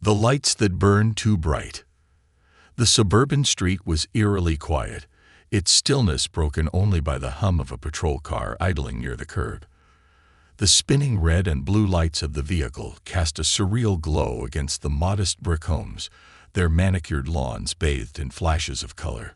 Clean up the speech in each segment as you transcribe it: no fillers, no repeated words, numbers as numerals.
The lights that burned too bright. The suburban street was eerily quiet, its stillness broken only by the hum of a patrol car idling near the curb. The spinning red and blue lights of the vehicle cast a surreal glow against the modest brick homes, their manicured lawns bathed in flashes of color.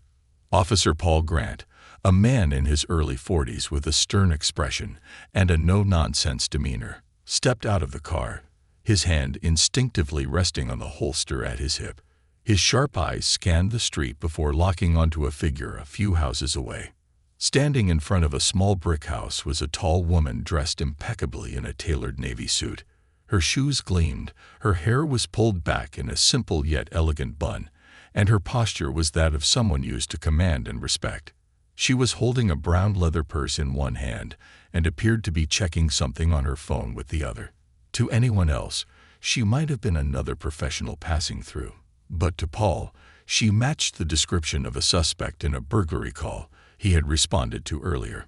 Officer Paul Grant, a man in his early 40s with a stern expression and a no-nonsense demeanor, stepped out of the car, his hand instinctively resting on the holster at his hip. His sharp eyes scanned the street before locking onto a figure a few houses away. Standing in front of a small brick house was a tall woman dressed impeccably in a tailored navy suit. Her shoes gleamed, her hair was pulled back in a simple yet elegant bun, and her posture was that of someone used to command and respect. She was holding a brown leather purse in one hand and appeared to be checking something on her phone with the other. To anyone else, she might have been another professional passing through. But to Paul, she matched the description of a suspect in a burglary call he had responded to earlier.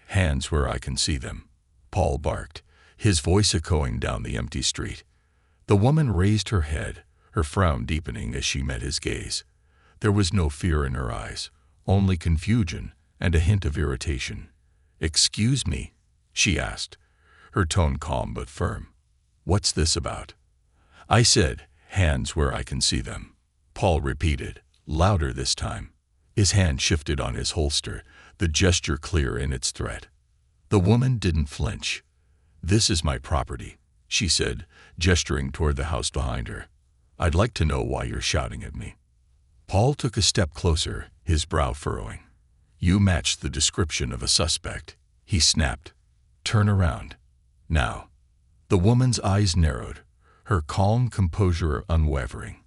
"Hands where I can see them," Paul barked, his voice echoing down the empty street. The woman raised her head, her frown deepening as she met his gaze. There was no fear in her eyes, only confusion and a hint of irritation. "Excuse me?" she asked, her tone calm but firm. "What's this about?" "I said, hands where I can see them," Paul repeated, louder this time. His hand shifted on his holster, the gesture clear in its threat. The woman didn't flinch. "This is my property," she said, gesturing toward the house behind her. "I'd like to know why you're shouting at me." Paul took a step closer, his brow furrowing. "You matched the description of a suspect," he snapped. "Turn around. Now." The woman's eyes narrowed, her calm composure unwavering.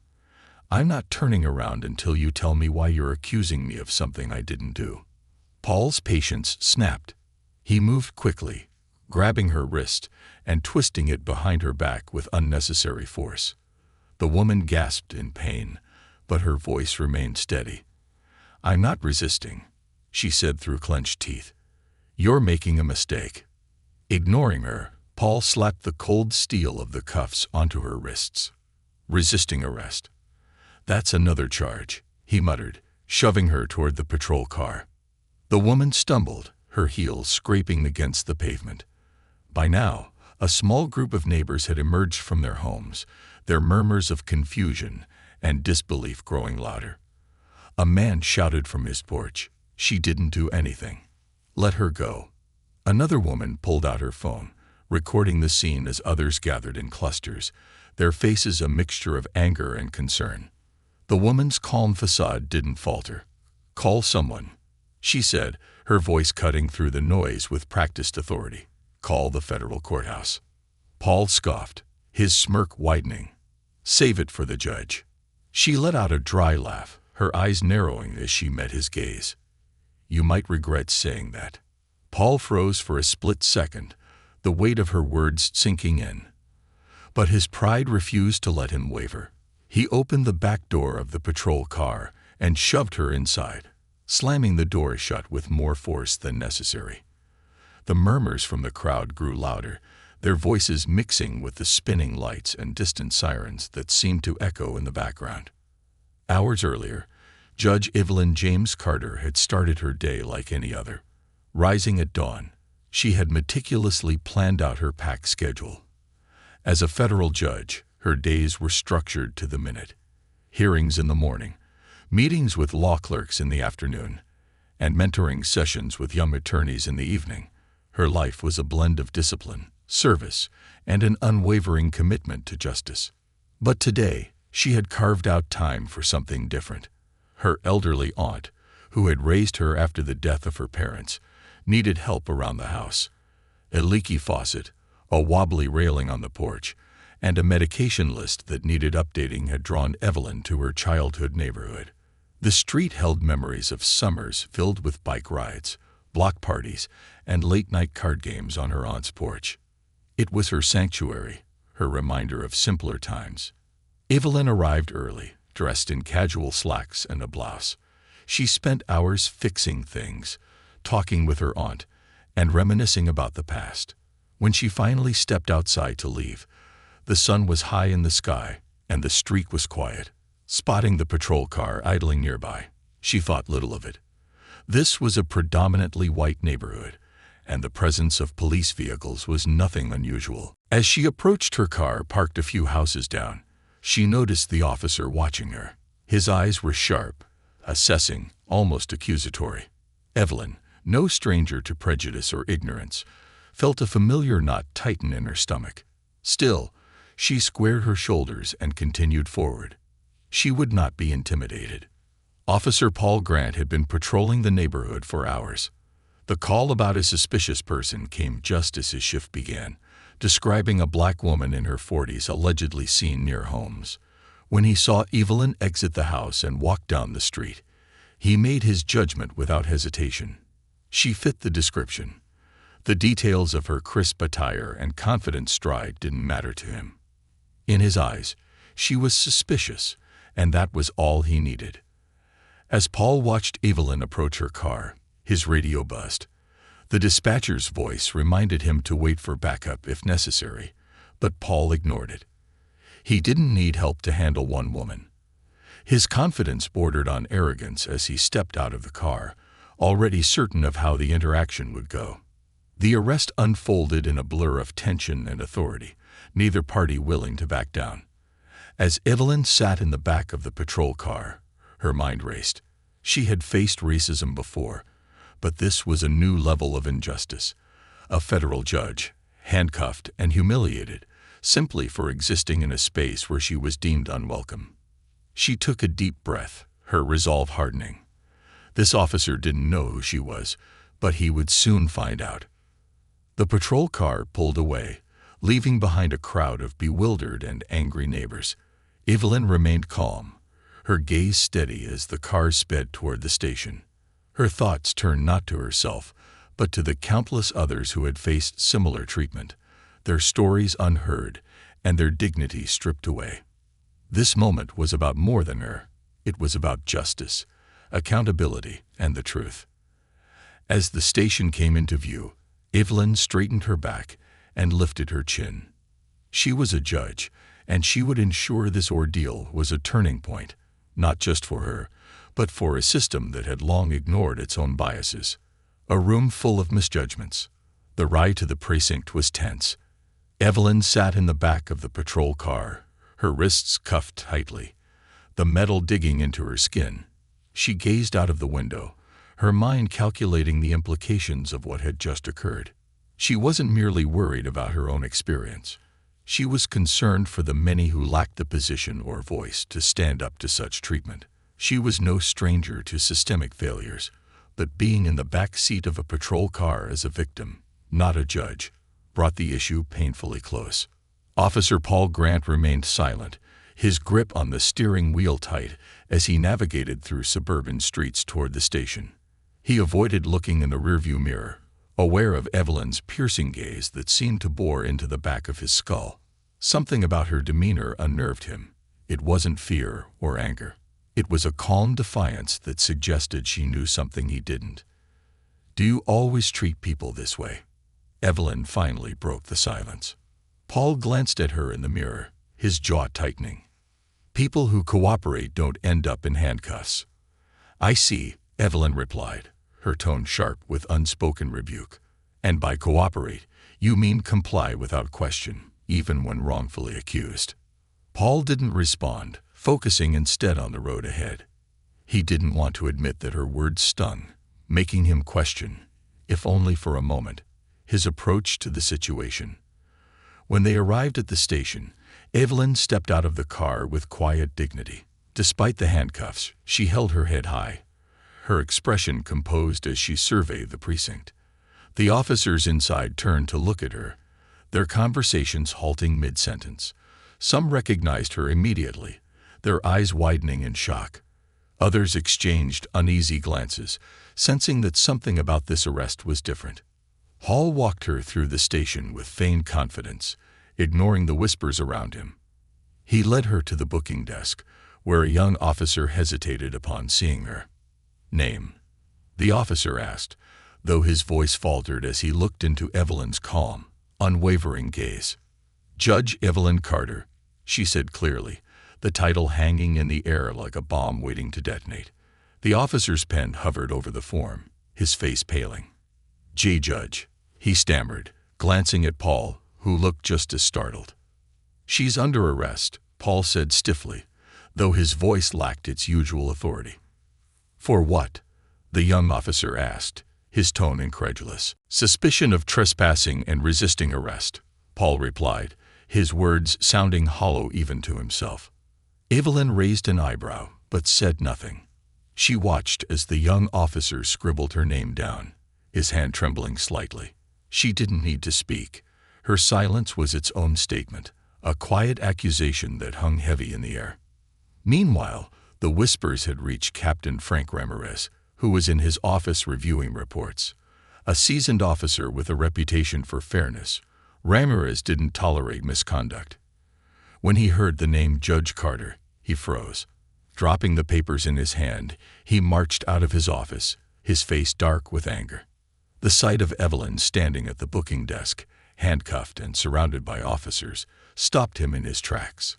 "I'm not turning around until you tell me why you're accusing me of something I didn't do." Paul's patience snapped. He moved quickly, grabbing her wrist and twisting it behind her back with unnecessary force. The woman gasped in pain, but her voice remained steady. "I'm not resisting," she said through clenched teeth. "You're making a mistake." Ignoring her, Paul slapped the cold steel of the cuffs onto her wrists. "Resisting arrest. That's another charge," he muttered, shoving her toward the patrol car. The woman stumbled, her heels scraping against the pavement. By now, a small group of neighbors had emerged from their homes, their murmurs of confusion and disbelief growing louder. A man shouted from his porch, "She didn't do anything. Let her go." Another woman pulled out her phone, recording the scene as others gathered in clusters, their faces a mixture of anger and concern. The woman's calm facade didn't falter. "Call someone," she said, her voice cutting through the noise with practiced authority. "Call the federal courthouse." Paul scoffed, his smirk widening. "Save it for the judge." She let out a dry laugh, her eyes narrowing as she met his gaze. "You might regret saying that." Paul froze for a split second, the weight of her words sinking in. But his pride refused to let him waver. He opened the back door of the patrol car and shoved her inside, slamming the door shut with more force than necessary. The murmurs from the crowd grew louder, their voices mixing with the spinning lights and distant sirens that seemed to echo in the background. Hours earlier, Judge Evelyn James Carter had started her day like any other. Rising at dawn, she had meticulously planned out her packed schedule. As a federal judge, her days were structured to the minute. Hearings in the morning, meetings with law clerks in the afternoon, and mentoring sessions with young attorneys in the evening. Her life was a blend of discipline, service, and an unwavering commitment to justice. But today, she had carved out time for something different. Her elderly aunt, who had raised her after the death of her parents, needed help around the house. A leaky faucet, a wobbly railing on the porch, and a medication list that needed updating had drawn Evelyn to her childhood neighborhood. The street held memories of summers filled with bike rides, block parties, and late-night card games on her aunt's porch. It was her sanctuary, her reminder of simpler times. Evelyn arrived early, dressed in casual slacks and a blouse. She spent hours fixing things, talking with her aunt, and reminiscing about the past. When she finally stepped outside to leave, the sun was high in the sky, and the street was quiet. Spotting the patrol car idling nearby, she thought little of it. This was a predominantly white neighborhood, and the presence of police vehicles was nothing unusual. As she approached her car parked a few houses down, she noticed the officer watching her. His eyes were sharp, assessing, almost accusatory. Evelyn, no stranger to prejudice or ignorance, felt a familiar knot tighten in her stomach. Still, she squared her shoulders and continued forward. She would not be intimidated. Officer Paul Grant had been patrolling the neighborhood for hours. The call about a suspicious person came just as his shift began, describing a black woman in her 40s allegedly seen near homes. When he saw Evelyn exit the house and walk down the street, he made his judgment without hesitation. She fit the description. The details of her crisp attire and confident stride didn't matter to him. In his eyes, she was suspicious, and that was all he needed. As Paul watched Evelyn approach her car, his radio buzzed. The dispatcher's voice reminded him to wait for backup if necessary, but Paul ignored it. He didn't need help to handle one woman. His confidence bordered on arrogance as he stepped out of the car, already certain of how the interaction would go. The arrest unfolded in a blur of tension and authority, neither party willing to back down. As Evelyn sat in the back of the patrol car, her mind raced. She had faced racism before, but this was a new level of injustice. A federal judge, handcuffed and humiliated, simply for existing in a space where she was deemed unwelcome. She took a deep breath, her resolve hardening. This officer didn't know who she was, but he would soon find out. The patrol car pulled away, leaving behind a crowd of bewildered and angry neighbors. Evelyn remained calm, her gaze steady as the car sped toward the station. Her thoughts turned not to herself, but to the countless others who had faced similar treatment, their stories unheard and their dignity stripped away. This moment was about more than her. It was about justice, accountability, and the truth. As the station came into view, Evelyn straightened her back and lifted her chin. She was a judge, and she would ensure this ordeal was a turning point, not just for her, but for a system that had long ignored its own biases. A room full of misjudgments. The ride to the precinct was tense. Evelyn sat in the back of the patrol car, her wrists cuffed tightly, the metal digging into her skin. She gazed out of the window, her mind calculating the implications of what had just occurred. She wasn't merely worried about her own experience. She was concerned for the many who lacked the position or voice to stand up to such treatment. She was no stranger to systemic failures, but being in the back seat of a patrol car as a victim, not a judge, brought the issue painfully close. Officer Paul Grant remained silent, his grip on the steering wheel tight as he navigated through suburban streets toward the station. He avoided looking in the rearview mirror, aware of Evelyn's piercing gaze that seemed to bore into the back of his skull. Something about her demeanor unnerved him. It wasn't fear or anger. It was a calm defiance that suggested she knew something he didn't. "Do you always treat people this way?" Evelyn finally broke the silence. Paul glanced at her in the mirror, his jaw tightening. "People who cooperate don't end up in handcuffs." "I see," Evelyn replied, her tone sharp with unspoken rebuke. "And by cooperate, you mean comply without question, even when wrongfully accused." Paul didn't respond, focusing instead on the road ahead. He didn't want to admit that her words stung, making him question, if only for a moment, his approach to the situation. When they arrived at the station, Evelyn stepped out of the car with quiet dignity. Despite the handcuffs, she held her head high, her expression composed as she surveyed the precinct. The officers inside turned to look at her, their conversations halting mid-sentence. Some recognized her immediately, their eyes widening in shock. Others exchanged uneasy glances, sensing that something about this arrest was different. Hall walked her through the station with feigned confidence, ignoring the whispers around him. He led her to the booking desk, where a young officer hesitated upon seeing her. "Name?" the officer asked, though his voice faltered as he looked into Evelyn's calm, unwavering gaze. "Judge Evelyn Carter," she said clearly, the title hanging in the air like a bomb waiting to detonate. The officer's pen hovered over the form, his face paling. "J. Judge," he stammered, glancing at Paul, who looked just as startled. "She's under arrest," Paul said stiffly, though his voice lacked its usual authority. "For what?" the young officer asked, his tone incredulous. "Suspicion of trespassing and resisting arrest," Paul replied, his words sounding hollow even to himself. Evelyn raised an eyebrow, but said nothing. She watched as the young officer scribbled her name down, his hand trembling slightly. She didn't need to speak. Her silence was its own statement, a quiet accusation that hung heavy in the air. Meanwhile, the whispers had reached Captain Frank Ramirez, who was in his office reviewing reports. A seasoned officer with a reputation for fairness, Ramirez didn't tolerate misconduct. When he heard the name Judge Carter, he froze. Dropping the papers in his hand, he marched out of his office, his face dark with anger. The sight of Evelyn standing at the booking desk, handcuffed and surrounded by officers, stopped him in his tracks.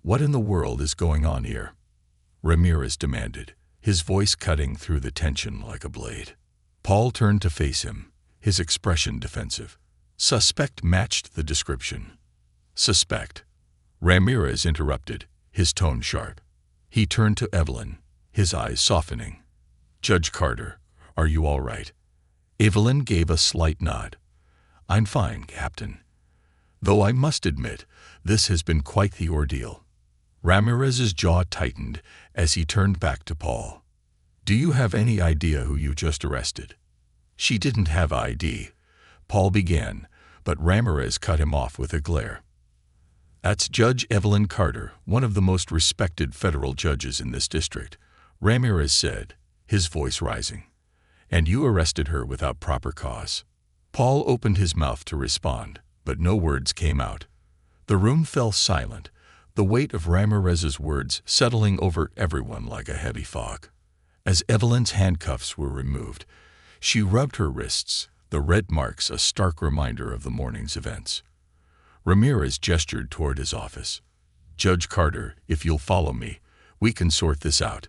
"What in the world is going on here?" Ramirez demanded, his voice cutting through the tension like a blade. Paul turned to face him, his expression defensive. "Suspect" matched the description. "Suspect," Ramirez interrupted, his tone sharp. He turned to Evelyn, his eyes softening. "Judge Carter, are you all right?" Evelyn gave a slight nod. "I'm fine, Captain. Though I must admit, this has been quite the ordeal." Ramirez's jaw tightened as he turned back to Paul. "Do you have any idea who you just arrested?" "She didn't have ID," Paul began, but Ramirez cut him off with a glare. "That's Judge Evelyn Carter, one of the most respected federal judges in this district," Ramirez said, his voice rising. "And you arrested her without proper cause." Paul opened his mouth to respond, but no words came out. The room fell silent, the weight of Ramirez's words settling over everyone like a heavy fog. As Evelyn's handcuffs were removed, she rubbed her wrists, the red marks a stark reminder of the morning's events. Ramirez gestured toward his office. "Judge Carter, if you'll follow me, we can sort this out."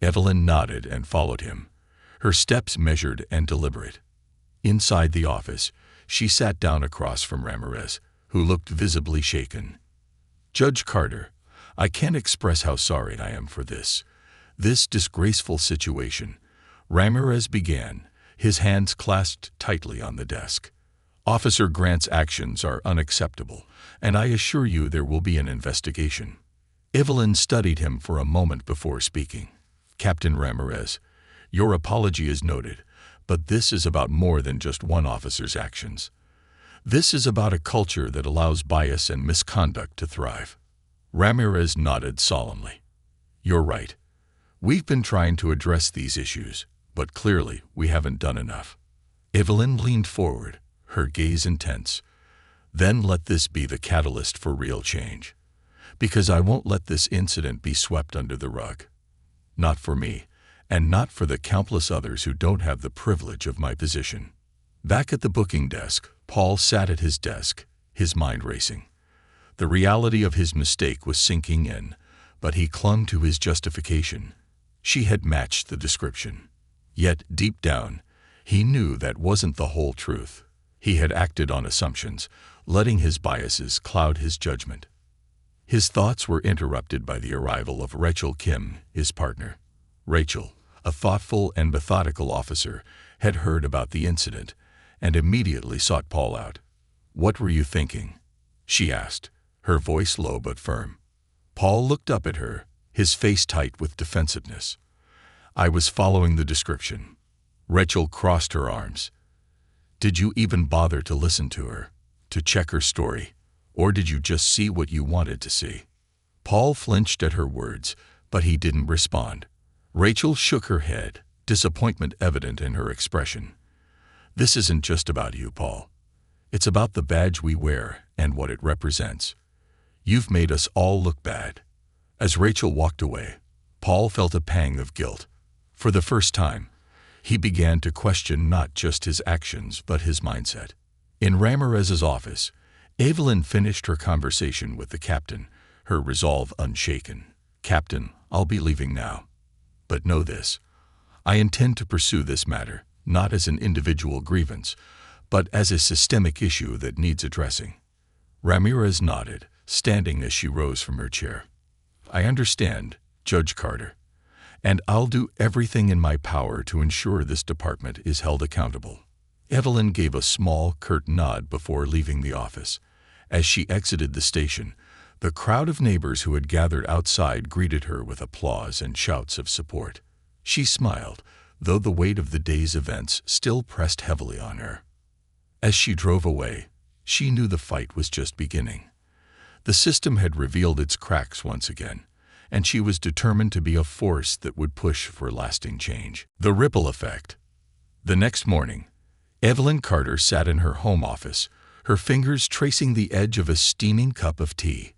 Evelyn nodded and followed him, her steps measured and deliberate. Inside the office, she sat down across from Ramirez, who looked visibly shaken. "Judge Carter, I can't express how sorry I am for this disgraceful situation," Ramirez began, his hands clasped tightly on the desk. "Officer Grant's actions are unacceptable, and I assure you there will be an investigation." Evelyn studied him for a moment before speaking. "Captain Ramirez, your apology is noted, but this is about more than just one officer's actions. This is about a culture that allows bias and misconduct to thrive." Ramirez nodded solemnly. "You're right. We've been trying to address these issues, but clearly we haven't done enough." Evelyn leaned forward, her gaze intense. "Then let this be the catalyst for real change. Because I won't let this incident be swept under the rug. Not for me, and not for the countless others who don't have the privilege of my position." Back at the booking desk, Paul sat at his desk, his mind racing. The reality of his mistake was sinking in, but he clung to his justification. She had matched the description. Yet, deep down, he knew that wasn't the whole truth. He had acted on assumptions, letting his biases cloud his judgment. His thoughts were interrupted by the arrival of Rachel Kim, his partner. Rachel, a thoughtful and methodical officer, had heard about the incident and immediately sought Paul out. "What were you thinking?" she asked, her voice low but firm. Paul looked up at her, his face tight with defensiveness. "I was following the description." Rachel crossed her arms. "Did you even bother to listen to her, to check her story, or did you just see what you wanted to see?" Paul flinched at her words, but he didn't respond. Rachel shook her head, disappointment evident in her expression. "This isn't just about you, Paul. It's about the badge we wear and what it represents. You've made us all look bad." As Rachel walked away, Paul felt a pang of guilt. For the first time, he began to question not just his actions but his mindset. In Ramirez's office, Evelyn finished her conversation with the captain, her resolve unshaken. "Captain, I'll be leaving now. But know this. I intend to pursue this matter, not as an individual grievance, but as a systemic issue that needs addressing." Ramirez nodded, standing as she rose from her chair. "I understand, Judge Carter, and I'll do everything in my power to ensure this department is held accountable." Evelyn gave a small, curt nod before leaving the office. As she exited the station, the crowd of neighbors who had gathered outside greeted her with applause and shouts of support. She smiled, though the weight of the day's events still pressed heavily on her. As she drove away, she knew the fight was just beginning. The system had revealed its cracks once again, and she was determined to be a force that would push for lasting change. The ripple effect. The next morning, Evelyn Carter sat in her home office, her fingers tracing the edge of a steaming cup of tea.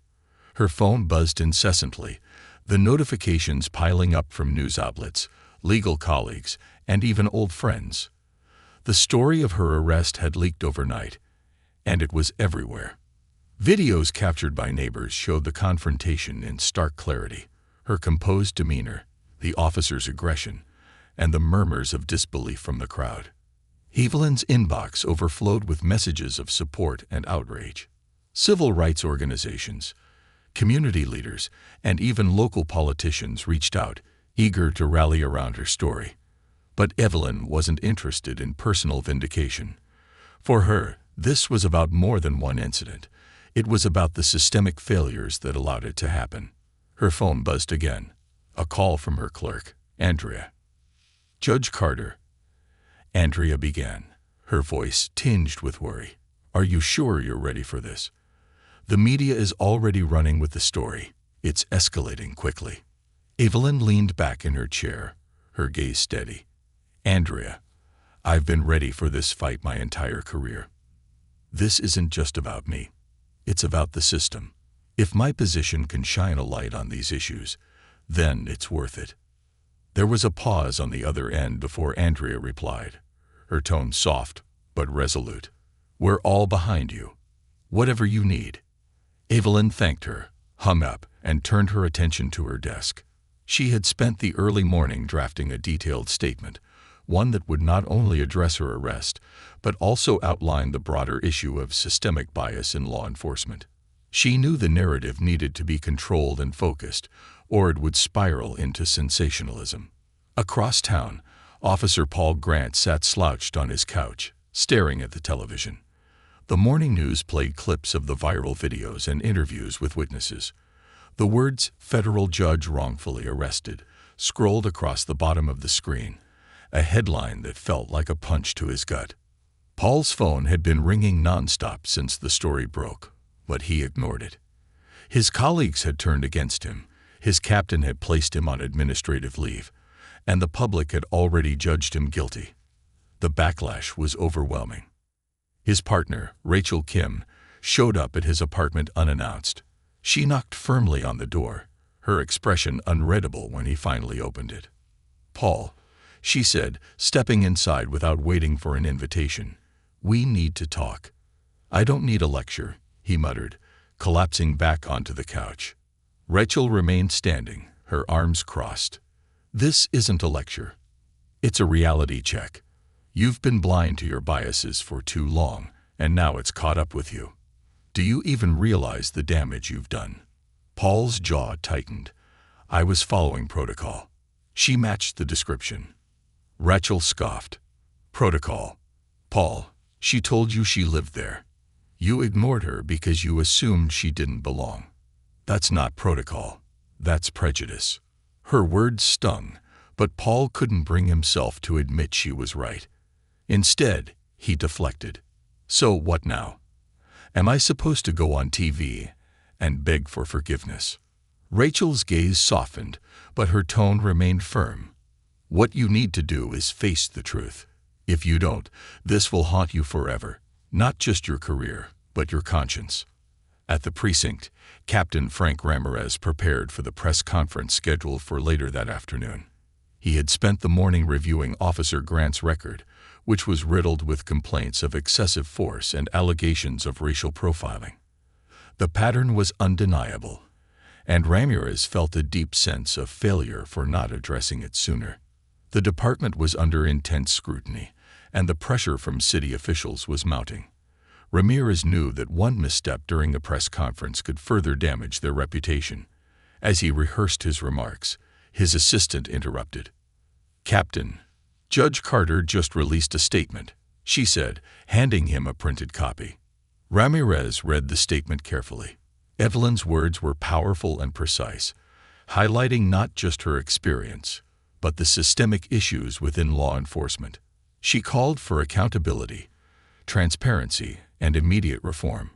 Her phone buzzed incessantly, the notifications piling up from news outlets, legal colleagues, and even old friends. The story of her arrest had leaked overnight, and it was everywhere. Videos captured by neighbors showed the confrontation in stark clarity, her composed demeanor, the officer's aggression, and the murmurs of disbelief from the crowd. Evelyn's inbox overflowed with messages of support and outrage. Civil rights organizations, community leaders, and even local politicians reached out, eager to rally around her story. But Evelyn wasn't interested in personal vindication. For her, this was about more than one incident. It was about the systemic failures that allowed it to happen. Her phone buzzed again. A call from her clerk, Andrea. "Judge Carter," Andrea began, her voice tinged with worry. "Are you sure you're ready for this? The media is already running with the story. It's escalating quickly." Evelyn leaned back in her chair, her gaze steady. "Andrea, I've been ready for this fight my entire career. This isn't just about me. It's about the system. If my position can shine a light on these issues, then it's worth it." There was a pause on the other end before Andrea replied, her tone soft but resolute. "We're all behind you. Whatever you need." Evelyn thanked her, hung up, and turned her attention to her desk. She had spent the early morning drafting a detailed statement, one that would not only address her arrest, but also outline the broader issue of systemic bias in law enforcement. She knew the narrative needed to be controlled and focused, or it would spiral into sensationalism. Across town, Officer Paul Grant sat slouched on his couch, staring at the television. The morning news played clips of the viral videos and interviews with witnesses. The words "Federal Judge Wrongfully Arrested" scrolled across the bottom of the screen, a headline that felt like a punch to his gut. Paul's phone had been ringing nonstop since the story broke, but he ignored it. His colleagues had turned against him, his captain had placed him on administrative leave, and the public had already judged him guilty. The backlash was overwhelming. His partner, Rachel Kim, showed up at his apartment unannounced. She knocked firmly on the door, her expression unreadable when he finally opened it. "Paul," she said, stepping inside without waiting for an invitation, "we need to talk." "I don't need a lecture," he muttered, collapsing back onto the couch. Rachel remained standing, her arms crossed. "This isn't a lecture. It's a reality check. You've been blind to your biases for too long, and now it's caught up with you. Do you even realize the damage you've done?" Paul's jaw tightened. "I was following protocol." She matched the description. Rachel scoffed. "Protocol? Paul, she told you she lived there. You ignored her because you assumed she didn't belong. That's not protocol. That's prejudice." Her words stung, but Paul couldn't bring himself to admit she was right. Instead, he deflected. "So what now? Am I supposed to go on TV and beg for forgiveness?" Rachel's gaze softened, but her tone remained firm. "What you need to do is face the truth. If you don't, this will haunt you forever, not just your career, but your conscience." At the precinct, Captain Frank Ramirez prepared for the press conference scheduled for later that afternoon. He had spent the morning reviewing Officer Grant's record, which was riddled with complaints of excessive force and allegations of racial profiling. The pattern was undeniable. and Ramirez felt a deep sense of failure for not addressing it sooner. The department was under intense scrutiny, and the pressure from city officials was mounting. Ramirez knew that one misstep during a press conference could further damage their reputation. As he rehearsed his remarks, his assistant interrupted. "Captain, Judge Carter just released a statement," she said, handing him a printed copy. Ramirez read the statement carefully. Evelyn's words were powerful and precise, highlighting not just her experience, but the systemic issues within law enforcement. She called for accountability, transparency, and immediate reform.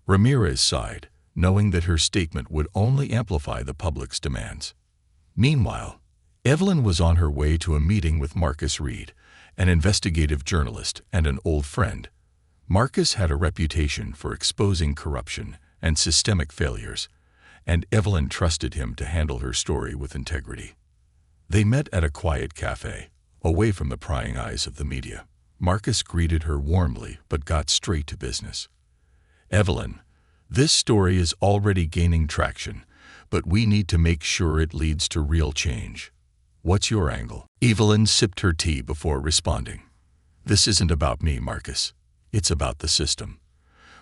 Ramirez sighed, knowing that her statement would only amplify the public's demands. Meanwhile, Evelyn was on her way to a meeting with Marcus Reed, an investigative journalist and an old friend. Marcus had a reputation for exposing corruption and systemic failures, and Evelyn trusted him to handle her story with integrity. They met at a quiet cafe, away from the prying eyes of the media. Marcus greeted her warmly but got straight to business. "Evelyn, this story is already gaining traction, but we need to make sure it leads to real change. What's your angle?" Evelyn sipped her tea before responding. "This isn't about me, Marcus. It's about the system.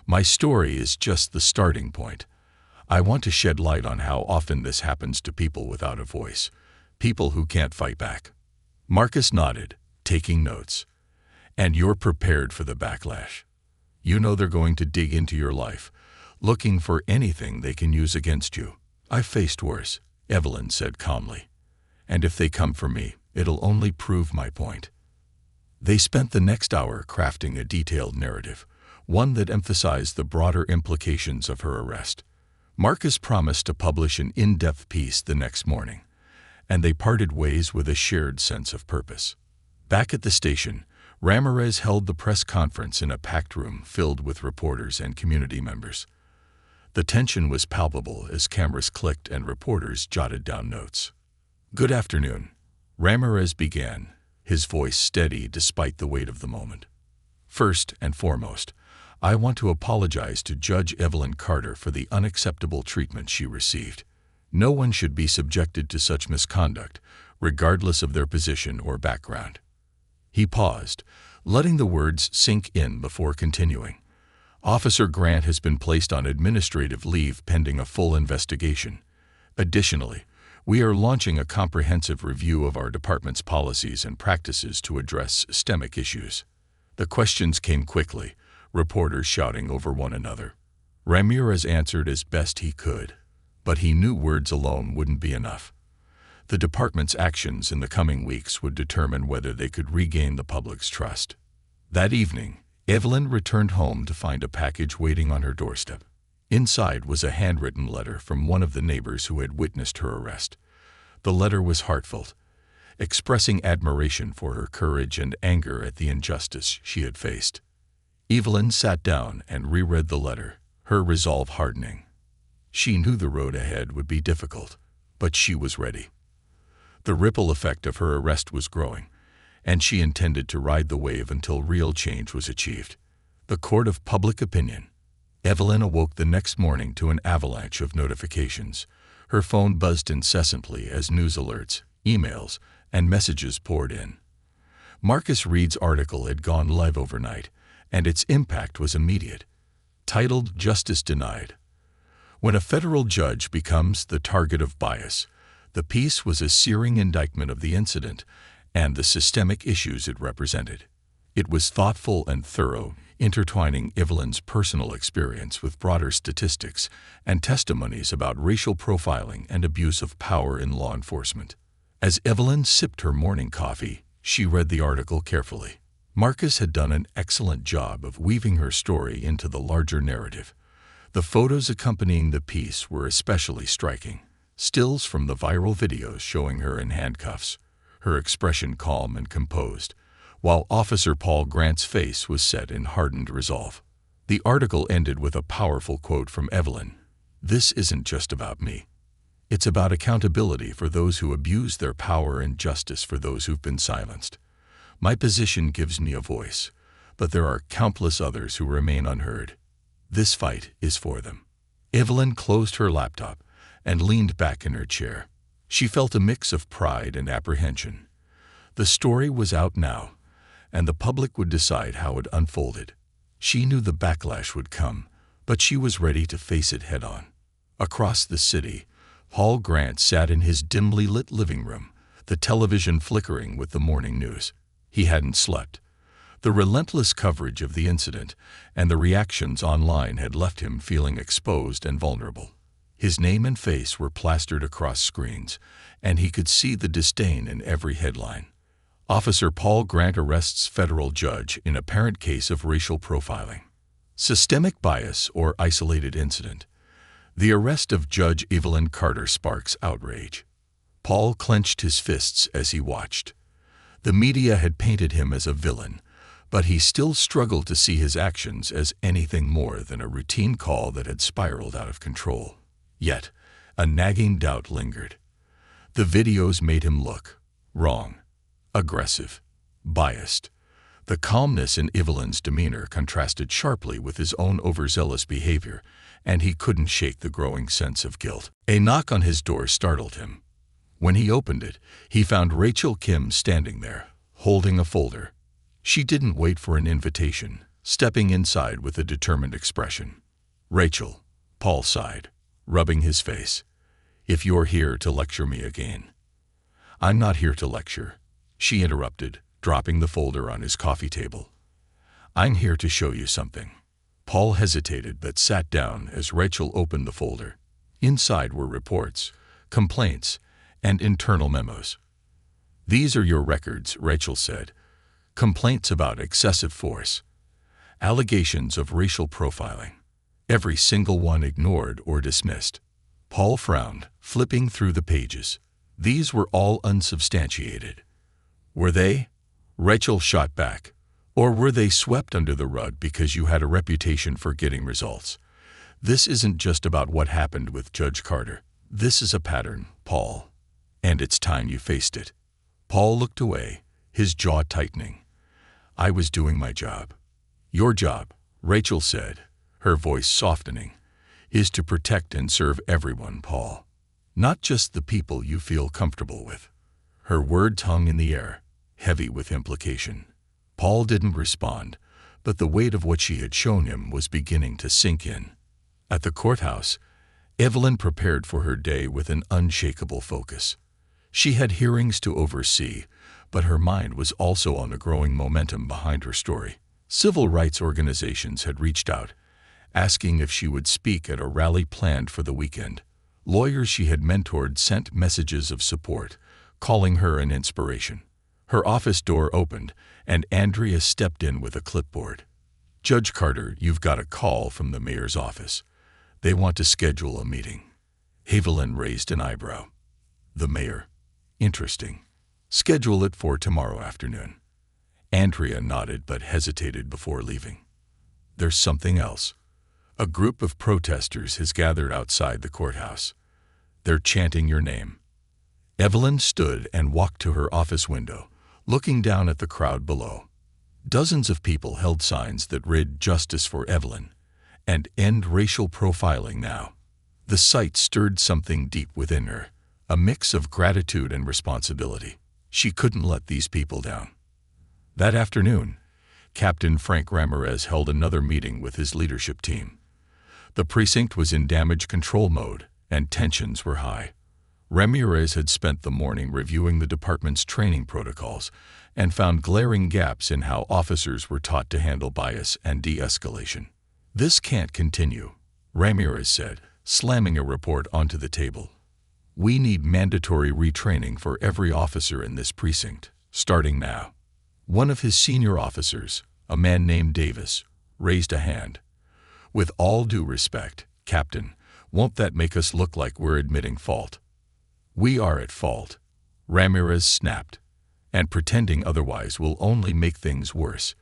My story is just the starting point. I want to shed light on how often this happens to people without a voice, people who can't fight back." Marcus nodded, taking notes. "And you're prepared for the backlash. You know they're going to dig into your life, looking for anything they can use against you." "I've faced worse," Evelyn said calmly. "And if they come for me, it'll only prove my point." They spent the next hour crafting a detailed narrative, one that emphasized the broader implications of her arrest. Marcus promised to publish an in-depth piece the next morning, and they parted ways with a shared sense of purpose. Back at the station, Ramirez held the press conference in a packed room filled with reporters and community members. The tension was palpable as cameras clicked and reporters jotted down notes. "Good afternoon," Ramirez began, his voice steady despite the weight of the moment. "First and foremost, I want to apologize to Judge Evelyn Carter for the unacceptable treatment she received. No one should be subjected to such misconduct, regardless of their position or background." He paused, letting the words sink in before continuing. "Officer Grant has been placed on administrative leave pending a full investigation. Additionally, we are launching a comprehensive review of our department's policies and practices to address systemic issues." The questions came quickly, reporters shouting over one another. Ramirez answered as best he could, but he knew words alone wouldn't be enough. The department's actions in the coming weeks would determine whether they could regain the public's trust. That evening, Evelyn returned home to find a package waiting on her doorstep. Inside was a handwritten letter from one of the neighbors who had witnessed her arrest. The letter was heartfelt, expressing admiration for her courage and anger at the injustice she had faced. Evelyn sat down and reread the letter, her resolve hardening. She knew the road ahead would be difficult, but she was ready. The ripple effect of her arrest was growing, and she intended to ride the wave until real change was achieved. The court of public opinion. Evelyn awoke the next morning to an avalanche of notifications. Her phone buzzed incessantly as news alerts, emails, and messages poured in. Marcus Reed's article had gone live overnight, and its impact was immediate. Titled "Justice Denied." When a federal judge becomes the target of bias, the piece was a searing indictment of the incident and the systemic issues it represented. It was thoughtful and thorough, intertwining Evelyn's personal experience with broader statistics and testimonies about racial profiling and abuse of power in law enforcement. As Evelyn sipped her morning coffee, she read the article carefully. Marcus had done an excellent job of weaving her story into the larger narrative. The photos accompanying the piece were especially striking. Stills from the viral videos showing her in handcuffs, her expression calm and composed, while Officer Paul Grant's face was set in hardened resolve. The article ended with a powerful quote from Evelyn. "This isn't just about me. It's about accountability for those who abuse their power and justice for those who've been silenced. My position gives me a voice, but there are countless others who remain unheard. This fight is for them." Evelyn closed her laptop and leaned back in her chair. She felt a mix of pride and apprehension. The story was out now, and the public would decide how it unfolded. She knew the backlash would come, but she was ready to face it head-on. Across the city, Paul Grant sat in his dimly lit living room, the television flickering with the morning news. He hadn't slept. The relentless coverage of the incident and the reactions online had left him feeling exposed and vulnerable. His name and face were plastered across screens, and he could see the disdain in every headline. Officer Paul Grant arrests federal judge in apparent case of racial profiling. Systemic bias or isolated incident. The arrest of Judge Evelyn Carter sparks outrage. Paul clenched his fists as he watched. The media had painted him as a villain, but he still struggled to see his actions as anything more than a routine call that had spiraled out of control. Yet, a nagging doubt lingered. The videos made him look wrong, aggressive, biased. The calmness in Evelyn's demeanor contrasted sharply with his own overzealous behavior, and he couldn't shake the growing sense of guilt. A knock on his door startled him. When he opened it, he found Rachel Kim standing there, holding a folder. She didn't wait for an invitation, stepping inside with a determined expression. "Rachel," Paul sighed, rubbing his face. "If you're here to lecture me again." "I'm not here to lecture," she interrupted, dropping the folder on his coffee table. "I'm here to show you something." Paul hesitated but sat down as Rachel opened the folder. Inside were reports, complaints, and internal memos. "These are your records," Rachel said. "Complaints about excessive force. Allegations of racial profiling. Every single one ignored or dismissed." Paul frowned, flipping through the pages. These were all unsubstantiated. Were they? Rachel shot back. Or were they swept under the rug because you had a reputation for getting results? This isn't just about what happened with Judge Carter. This is a pattern, Paul. And it's time you faced it. Paul looked away, his jaw tightening. "I was doing my job." "Your job," Rachel said, her voice softening, "is to protect and serve everyone, Paul. Not just the people you feel comfortable with." Her words hung in the air, heavy with implication. Paul didn't respond, but the weight of what she had shown him was beginning to sink in. At the courthouse, Evelyn prepared for her day with an unshakable focus. She had hearings to oversee, but her mind was also on the growing momentum behind her story. Civil rights organizations had reached out, asking if she would speak at a rally planned for the weekend. Lawyers she had mentored sent messages of support, calling her an inspiration. Her office door opened, and Andrea stepped in with a clipboard. "Judge Carter, you've got a call from the mayor's office. They want to schedule a meeting." Evelyn raised an eyebrow. "The mayor? Interesting. Schedule it for tomorrow afternoon." Andrea nodded but hesitated before leaving. "There's something else. A group of protesters has gathered outside the courthouse. They're chanting your name." Evelyn stood and walked to her office window, looking down at the crowd below. Dozens of people held signs that read "Justice for Evelyn" and "End Racial Profiling Now." The sight stirred something deep within her, a mix of gratitude and responsibility. She couldn't let these people down. That afternoon, Captain Frank Ramirez held another meeting with his leadership team. The precinct was in damage control mode, and tensions were high. Ramirez had spent the morning reviewing the department's training protocols and found glaring gaps in how officers were taught to handle bias and de-escalation. "This can't continue," Ramirez said, slamming a report onto the table. "We need mandatory retraining for every officer in this precinct, starting now." One of his senior officers, a man named Davis, raised a hand. "With all due respect, Captain, won't that make us look like we're admitting fault?" "We are at fault," Ramirez snapped, "and pretending otherwise will only make things worse.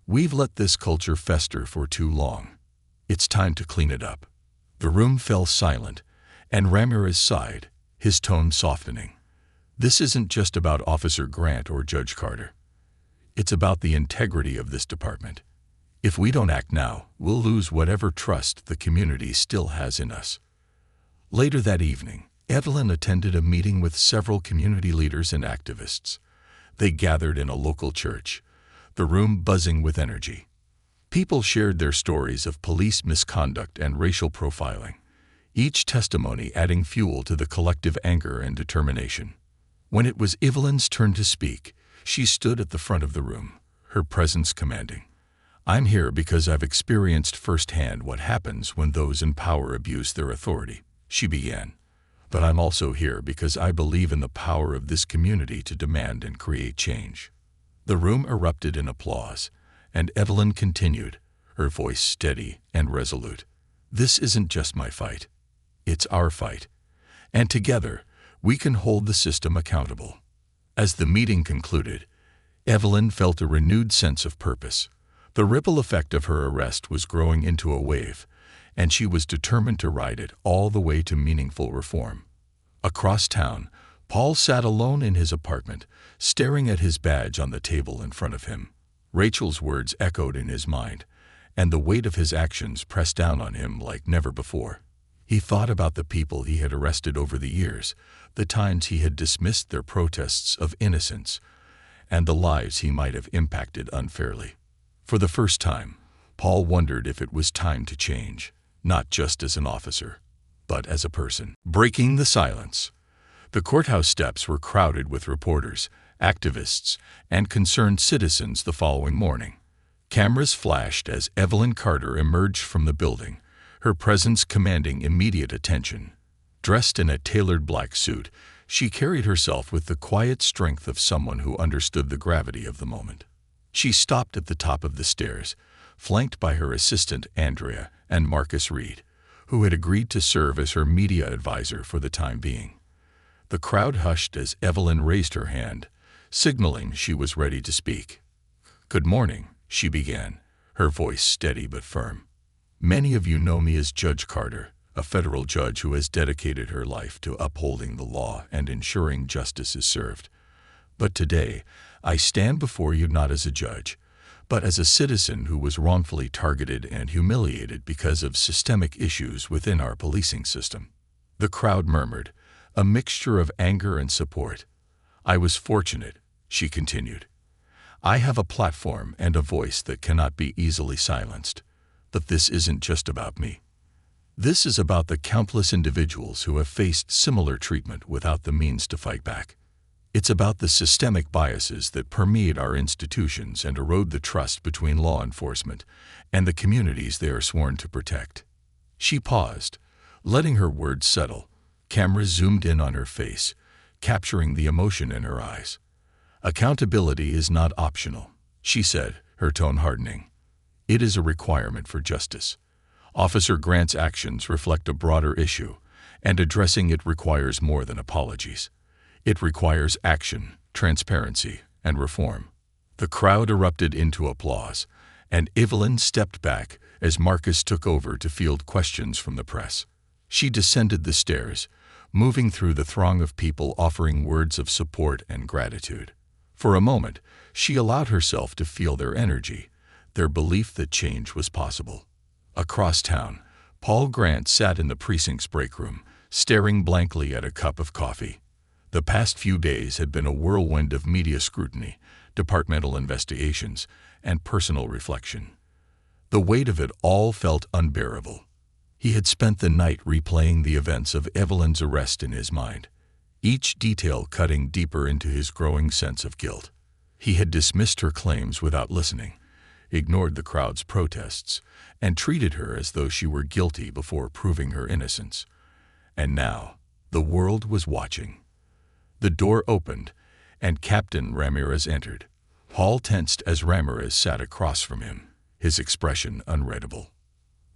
We've let this culture fester for too long. It's time to clean it up." The room fell silent, and Ramirez sighed, his tone softening. "This isn't just about Officer Grant or Judge Carter. It's about the integrity of this department. If we don't act now, we'll lose whatever trust the community still has in us." Later that evening, Evelyn attended a meeting with several community leaders and activists. They gathered in a local church, the room buzzing with energy. People shared their stories of police misconduct and racial profiling, each testimony adding fuel to the collective anger and determination. When it was Evelyn's turn to speak, she stood at the front of the room, her presence commanding. "I'm here because I've experienced firsthand what happens when those in power abuse their authority," she began. "But I'm also here because I believe in the power of this community to demand and create change." The room erupted in applause, and Evelyn continued, her voice steady and resolute. "This isn't just my fight. It's our fight. And together, we can hold the system accountable." As the meeting concluded, Evelyn felt a renewed sense of purpose. The ripple effect of her arrest was growing into a wave, and she was determined to ride it all the way to meaningful reform. Across town, Paul sat alone in his apartment, staring at his badge on the table in front of him. Rachel's words echoed in his mind, and the weight of his actions pressed down on him like never before. He thought about the people he had arrested over the years, the times he had dismissed their protests of innocence, and the lives he might have impacted unfairly. For the first time, Paul wondered if it was time to change, not just as an officer, but as a person. Breaking the silence. The courthouse steps were crowded with reporters, activists, and concerned citizens the following morning. Cameras flashed as Evelyn Carter emerged from the building, her presence commanding immediate attention. Dressed in a tailored black suit, she carried herself with the quiet strength of someone who understood the gravity of the moment. She stopped at the top of the stairs, flanked by her assistant Andrea and Marcus Reed, who had agreed to serve as her media advisor for the time being. The crowd hushed as Evelyn raised her hand, signaling she was ready to speak. "Good morning," she began, her voice steady but firm. "Many of you know me as Judge Carter, a federal judge who has dedicated her life to upholding the law and ensuring justice is served. But today, I stand before you not as a judge, but as a citizen who was wrongfully targeted and humiliated because of systemic issues within our policing system." The crowd murmured, a mixture of anger and support. "I was fortunate," she continued. "I have a platform and a voice that cannot be easily silenced. But this isn't just about me. This is about the countless individuals who have faced similar treatment without the means to fight back. It's about the systemic biases that permeate our institutions and erode the trust between law enforcement and the communities they are sworn to protect." She paused, letting her words settle. Cameras zoomed in on her face, capturing the emotion in her eyes. "Accountability is not optional," she said, her tone hardening. "It is a requirement for justice. Officer Grant's actions reflect a broader issue, and addressing it requires more than apologies. It requires action, transparency, and reform." The crowd erupted into applause, and Evelyn stepped back as Marcus took over to field questions from the press. She descended the stairs, moving through the throng of people offering words of support and gratitude. For a moment, she allowed herself to feel their energy, their belief that change was possible. Across town, Paul Grant sat in the precinct's break room, staring blankly at a cup of coffee. The past few days had been a whirlwind of media scrutiny, departmental investigations, and personal reflection. The weight of it all felt unbearable. He had spent the night replaying the events of Evelyn's arrest in his mind, each detail cutting deeper into his growing sense of guilt. He had dismissed her claims without listening, ignored the crowd's protests, and treated her as though she were guilty before proving her innocence. And now, the world was watching. The door opened, and Captain Ramirez entered. Paul tensed as Ramirez sat across from him, his expression unreadable.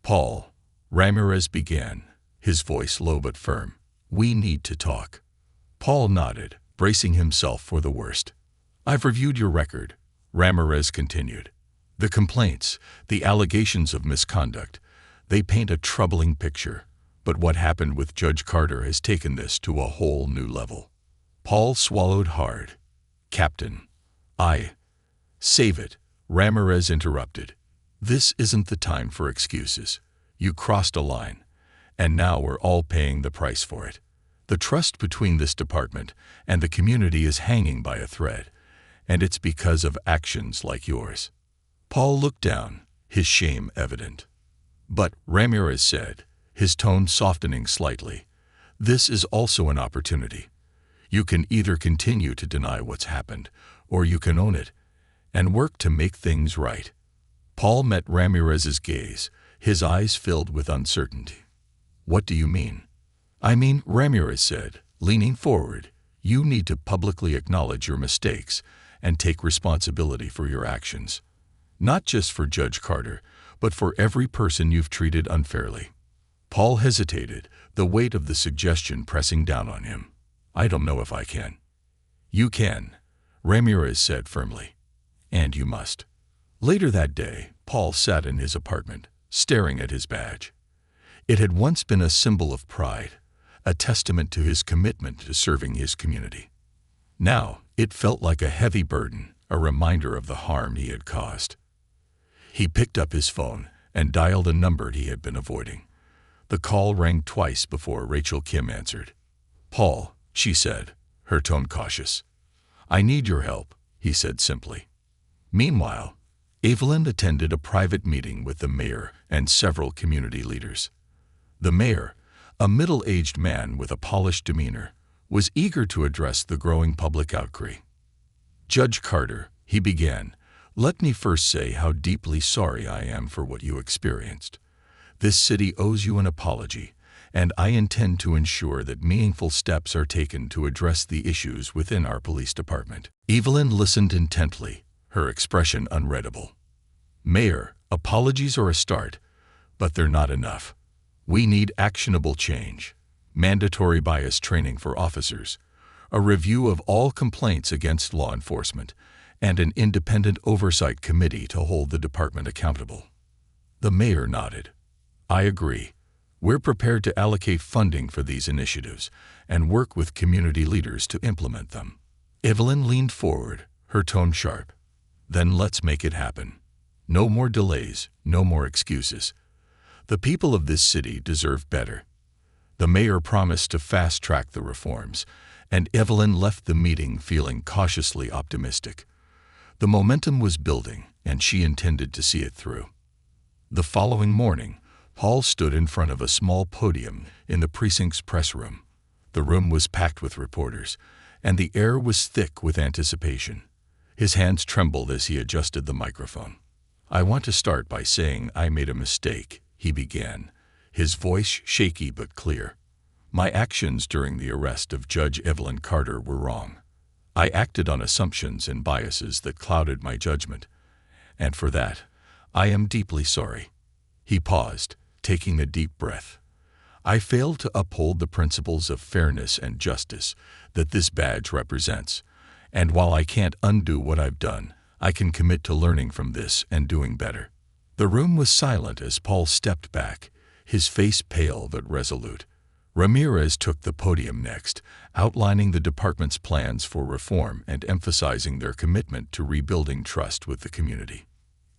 "Paul," Ramirez began, his voice low but firm, "we need to talk." Paul nodded, bracing himself for the worst. "I've reviewed your record," Ramirez continued. "The complaints, the allegations of misconduct, they paint a troubling picture, but what happened with Judge Carter has taken this to a whole new level." Paul swallowed hard. "Captain, Save it," Ramirez interrupted. "This isn't the time for excuses. You crossed a line, And now we're all paying the price for it. The trust between this department and the community is hanging by a thread, and it's because of actions like yours." Paul looked down, his shame evident. "But," Ramirez said, his tone softening slightly, "this is also an opportunity. You can either continue to deny what's happened, or you can own it and work to make things right." Paul met Ramirez's gaze, his eyes filled with uncertainty. "What do you mean?" "I mean," Ramirez said, leaning forward, "you need to publicly acknowledge your mistakes and take responsibility for your actions. Not just for Judge Carter, but for every person you've treated unfairly." Paul hesitated, the weight of the suggestion pressing down on him. "I don't know if I can." "You can," Ramirez said firmly. "And you must." Later that day, Paul sat in his apartment, staring at his badge. It had once been a symbol of pride, a testament to his commitment to serving his community. Now, it felt like a heavy burden, a reminder of the harm he had caused. He picked up his phone and dialed a number he had been avoiding. The call rang twice before Rachel Kim answered. "Paul," she said, her tone cautious. "I need your help," he said simply. Meanwhile, Evelyn attended a private meeting with the mayor and several community leaders. The mayor, a middle-aged man with a polished demeanor, was eager to address the growing public outcry. "Judge Carter," he began, "let me first say how deeply sorry I am for what you experienced. This city owes you an apology, and I intend to ensure that meaningful steps are taken to address the issues within our police department." Evelyn listened intently, her expression unreadable. "Mayor, apologies are a start, but they're not enough. We need actionable change, mandatory bias training for officers, a review of all complaints against law enforcement, and an independent oversight committee to hold the department accountable." The mayor nodded. "I agree. We're prepared to allocate funding for these initiatives and work with community leaders to implement them." Evelyn leaned forward, her tone sharp. "Then let's make it happen. No more delays, no more excuses. The people of this city deserve better." The mayor promised to fast-track the reforms, and Evelyn left the meeting feeling cautiously optimistic. The momentum was building, and she intended to see it through. The following morning, Paul stood in front of a small podium in the precinct's press room. The room was packed with reporters, and the air was thick with anticipation. His hands trembled as he adjusted the microphone. "I want to start by saying I made a mistake," he began, his voice shaky but clear. "My actions during the arrest of Judge Evelyn Carter were wrong. I acted on assumptions and biases that clouded my judgment, and for that, I am deeply sorry." He paused, taking a deep breath. "I failed to uphold the principles of fairness and justice that this badge represents, and while I can't undo what I've done, I can commit to learning from this and doing better." The room was silent as Paul stepped back, his face pale but resolute. Ramirez took the podium next, outlining the department's plans for reform and emphasizing their commitment to rebuilding trust with the community.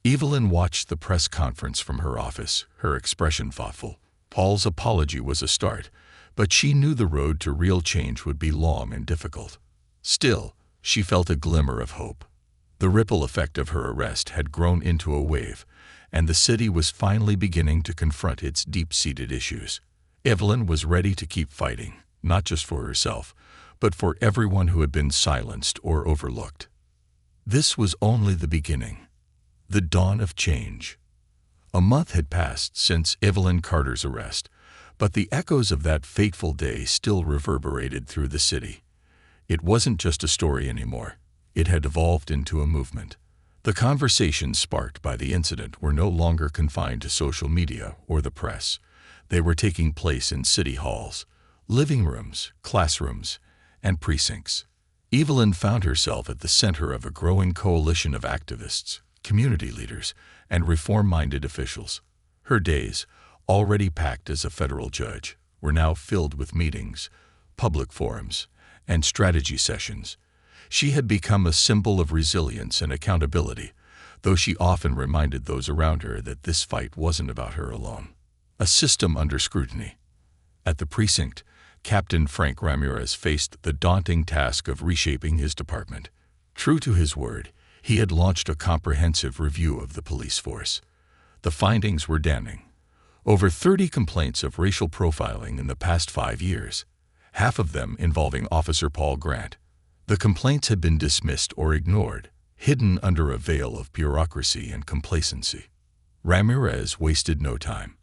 Evelyn watched the press conference from her office, her expression thoughtful. Paul's apology was a start, but she knew the road to real change would be long and difficult. Still, she felt a glimmer of hope. The ripple effect of her arrest had grown into a wave, and the city was finally beginning to confront its deep-seated issues. Evelyn was ready to keep fighting, not just for herself, but for everyone who had been silenced or overlooked. This was only the beginning, the dawn of change. A month had passed since Evelyn Carter's arrest, but the echoes of that fateful day still reverberated through the city. It wasn't just a story anymore. It had evolved into a movement. The conversations sparked by the incident were no longer confined to social media or the press. They were taking place in city halls, living rooms, classrooms, and precincts. Evelyn found herself at the center of a growing coalition of activists, community leaders, and reform-minded officials. Her days, already packed as a federal judge, were now filled with meetings, public forums, and strategy sessions. She had become a symbol of resilience and accountability, though she often reminded those around her that this fight wasn't about her alone. A system under scrutiny, At the precinct, Captain Frank Ramirez faced the daunting task of reshaping his department. True to his word, he had launched a comprehensive review of the police force. The findings were damning. Over 30 complaints of racial profiling in the past 5 years, half of them involving Officer Paul Grant. The complaints had been dismissed or ignored, hidden under a veil of bureaucracy and complacency. Ramirez wasted no time.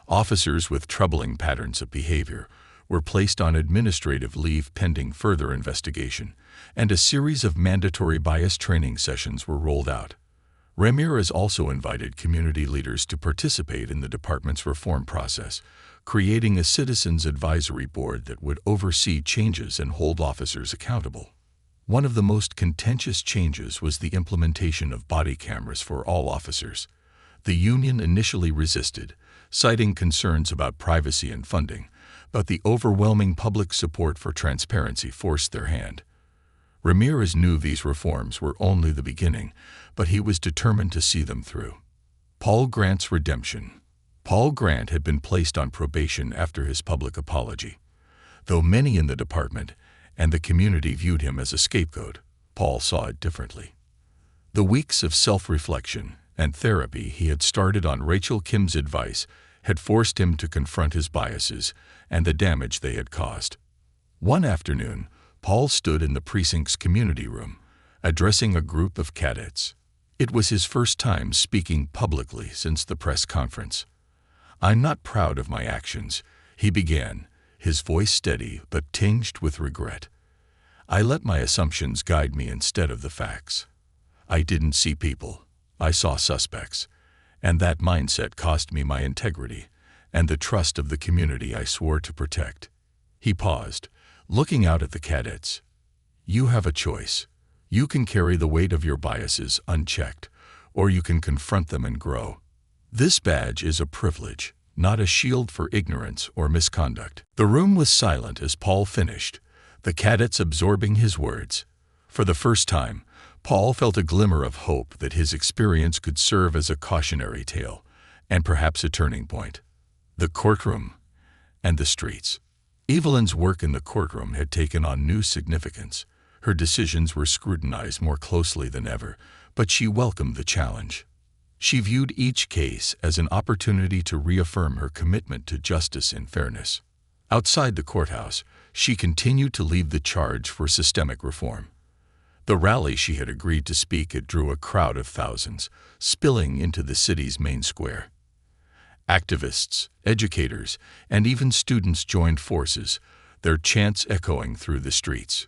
Officers with troubling patterns of behavior were placed on administrative leave pending further investigation, and a series of mandatory bias training sessions were rolled out. Ramirez also invited community leaders to participate in the department's reform process, creating a citizens' advisory board that would oversee changes and hold officers accountable. One of the most contentious changes was the implementation of body cameras for all officers. The union initially resisted, citing concerns about privacy and funding, but the overwhelming public support for transparency forced their hand. Ramirez knew these reforms were only the beginning, but he was determined to see them through. Paul Grant's redemption. Paul Grant had been placed on probation after his public apology. Though many in the department and the community viewed him as a scapegoat, Paul saw it differently. The weeks of self-reflection and therapy he had started on Rachel Kim's advice had forced him to confront his biases and the damage they had caused. One afternoon, Paul stood in the precinct's community room, addressing a group of cadets. It was his first time speaking publicly since the press conference. "I'm not proud of my actions," he began, his voice steady but tinged with regret. "I let my assumptions guide me instead of the facts. I didn't see people, I saw suspects, and that mindset cost me my integrity and the trust of the community I swore to protect." He paused, looking out at the cadets. "You have a choice. You can carry the weight of your biases unchecked, or you can confront them and grow. This badge is a privilege, not a shield for ignorance or misconduct." The room was silent as Paul finished, the cadets absorbing his words. For the first time, Paul felt a glimmer of hope that his experience could serve as a cautionary tale, and perhaps a turning point. The courtroom and the streets. Evelyn's work in the courtroom had taken on new significance. Her decisions were scrutinized more closely than ever, but she welcomed the challenge. She viewed each case as an opportunity to reaffirm her commitment to justice and fairness. Outside the courthouse, she continued to lead the charge for systemic reform. The rally she had agreed to speak at drew a crowd of thousands, spilling into the city's main square. Activists, educators, and even students joined forces, their chants echoing through the streets.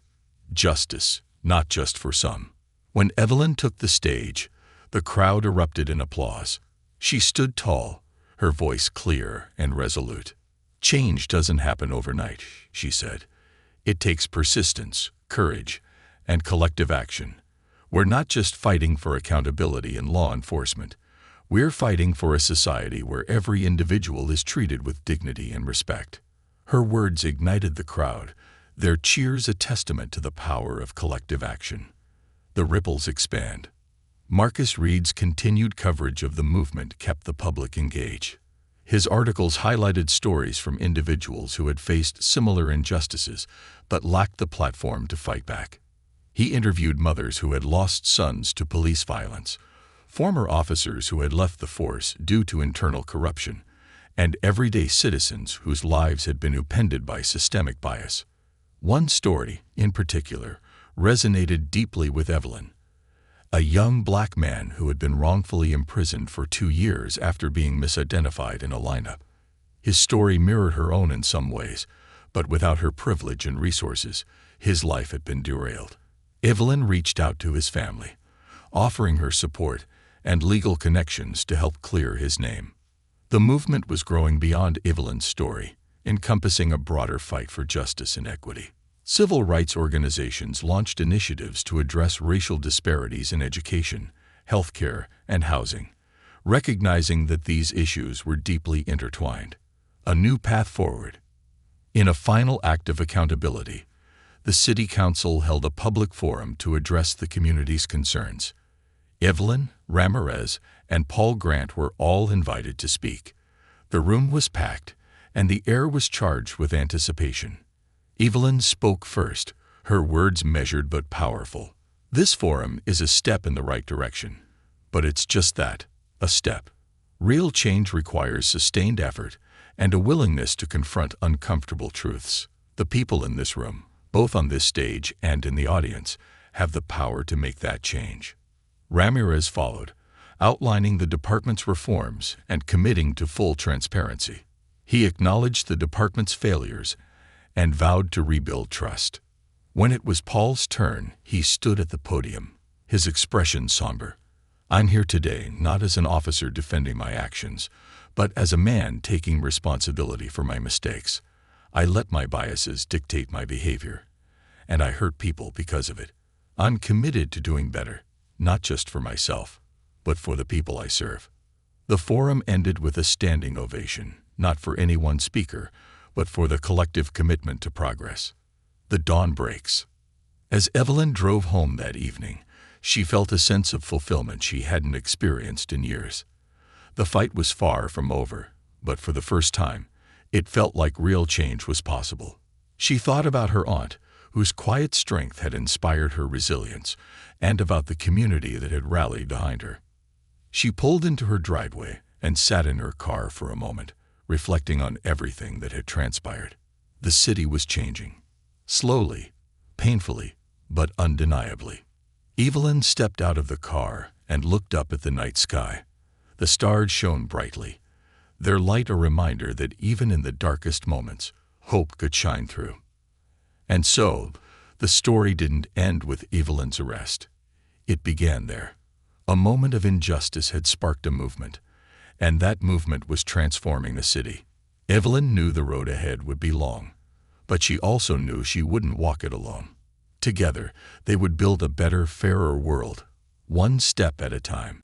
Justice, not just for some. When Evelyn took the stage, the crowd erupted in applause. She stood tall, her voice clear and resolute. "Change doesn't happen overnight," she said. "It takes persistence, courage, and collective action. We're not just fighting for accountability in law enforcement. We're fighting for a society where every individual is treated with dignity and respect." Her words ignited the crowd, their cheers a testament to the power of collective action. The ripples expand. Marcus Reed's continued coverage of the movement kept the public engaged. His articles highlighted stories from individuals who had faced similar injustices but lacked the platform to fight back. He interviewed mothers who had lost sons to police violence, former officers who had left the force due to internal corruption, and everyday citizens whose lives had been upended by systemic bias. One story, in particular, resonated deeply with Evelyn. A young black man who had been wrongfully imprisoned for 2 years after being misidentified in a lineup. His story mirrored her own in some ways, but without her privilege and resources, his life had been derailed. Evelyn reached out to his family, offering her support and legal connections to help clear his name. The movement was growing beyond Evelyn's story, encompassing a broader fight for justice and equity. Civil rights organizations launched initiatives to address racial disparities in education, healthcare, and housing, recognizing that these issues were deeply intertwined. A new path forward. In a final act of accountability, the City Council held a public forum to address the community's concerns. Evelyn, Ramirez, and Paul Grant were all invited to speak. The room was packed, and the air was charged with anticipation. Evelyn spoke first, her words measured but powerful. "This forum is a step in the right direction. But it's just that, a step. Real change requires sustained effort and a willingness to confront uncomfortable truths. The people in this room, both on this stage and in the audience, have the power to make that change." Ramirez followed, outlining the department's reforms and committing to full transparency. He acknowledged the department's failures and vowed to rebuild trust. When it was Paul's turn, he stood at the podium, his expression somber. "I'm here today not as an officer defending my actions, but as a man taking responsibility for my mistakes. I let my biases dictate my behavior, and I hurt people because of it. I'm committed to doing better, not just for myself, but for the people I serve." The forum ended with a standing ovation, not for any one speaker, but for the collective commitment to progress. The dawn breaks. As Evelyn drove home that evening, she felt a sense of fulfillment she hadn't experienced in years. The fight was far from over, but for the first time, it felt like real change was possible. She thought about her aunt, whose quiet strength had inspired her resilience, and about the community that had rallied behind her. She pulled into her driveway and sat in her car for a moment, reflecting on everything that had transpired. The city was changing. Slowly, painfully, but undeniably. Evelyn stepped out of the car and looked up at the night sky. The stars shone brightly, their light a reminder that even in the darkest moments, hope could shine through. And so, the story didn't end with Evelyn's arrest. It began there. A moment of injustice had sparked a movement, and that movement was transforming the city. Evelyn knew the road ahead would be long, but she also knew she wouldn't walk it alone. Together, they would build a better, fairer world, one step at a time.